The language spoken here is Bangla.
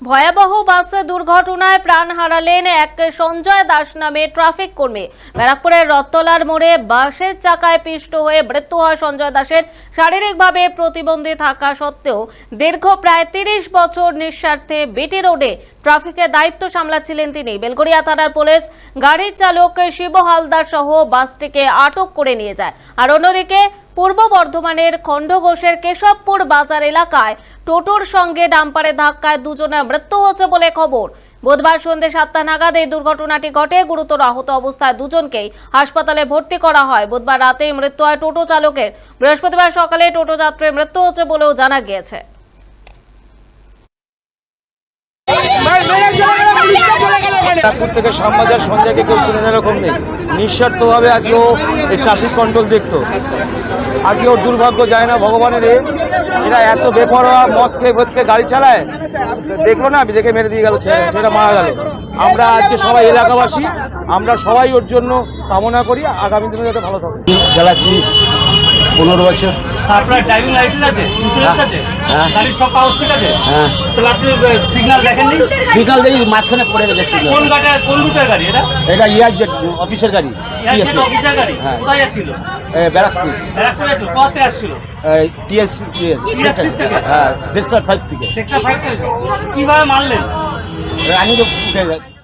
ভয়াবহ বাস দুর্ঘটনায় প্রাণ হারালেন এক সঞ্জয় দাস নামে ট্রাফিক কর্মী। ব্যারাকপুরের রত্তলার মোড়ে বাসের চাকায় পিষ্ট হয়ে মৃত্যু হয় সঞ্জয় দাসের। শারীরিকভাবে প্রতিবন্ধী থাকা সত্ত্বেও দীর্ঘ প্রায় ৩০ বছর নিঃস্বার্থে বিটি রোডে ট্রাফিকের দায়িত্ব সামলাচ্ছিলেন তিনি। বেলগড়িয়া থানার পুলিশ গাড়ির চালক শিব হালদার সহ বাসটিকে আটক করে নিয়ে যায়। আর অন্যদিকে পূর্ব বর্ধমানের খণ্ডঘোষের কেশবপুর বাজার এলাকায় টোটোর সঙ্গে ডাম্পারের ধাক্কায় দুজনের মৃত্যু হয়েছে বলে খবর। বুধবার সন্ধ্যে 7টা নাগাদ এই দুর্ঘটনাটি ঘটে। গুরুতর আহত অবস্থায় দুজনকেই হাসপাতালে ভর্তি করা হয়। বুধবার রাতেই মৃত্যু হয় টোটো চালকের। বৃহস্পতিবার সকালে টোটো যাত্রীর মৃত্যু হয়েছে বলেও জানা গিয়েছে। ব্যারাকপুর থেকে শ্যামবাজার সঞ্জয়কে কেউ চেনেন এরকম নেই। নিঃস্বার্থভাবে আজকে ও এই ট্রাফিক কন্ট্রোল দেখতো। আজকে ওর দুর্ভাগ্য যায় না ভগবানের এরা এত বেপরোয়া মদ খেয়ে গাড়ি চালায়, দেখলো না দেখে মেরে দিয়ে গেল, ছেলেটা মারা গেল। আমরা আজকে সবাই এলাকাবাসী আমরা সবাই ওর জন্য কামনা করি আগামী দিনে যাতে ভালো থাকে। চালাচ্ছি 15 বছর। আপনার ড্রাইভিং লাইসেন্স আছে, ইন্স্যুরেন্স আছে, হ্যাঁ। গাড়ির সব কাগজ ঠিক আছে? হ্যাঁ। তাহলে আপনি সিগন্যাল দেখেননি? সিগন্যাল দেখি মাঝখানে পড়ে গেছে সিগন্যাল। কোন রুটের গাড়ি এটা? এটা ইয়ারজেট অফিসের গাড়ি। এয়ারজেট অফিসের গাড়ি। হ্যাঁ। কোথায় যাচ্ছিল? ব্যারাকপুর। ব্যারাকপুর যাচ্ছিল। কোথাতে আসছিল? টিএসসি থেকে? হ্যাঁ, সেক্টর 5 থেকে। সেক্টর 5 থেকে। কিভাবে মারলেন? আমি তো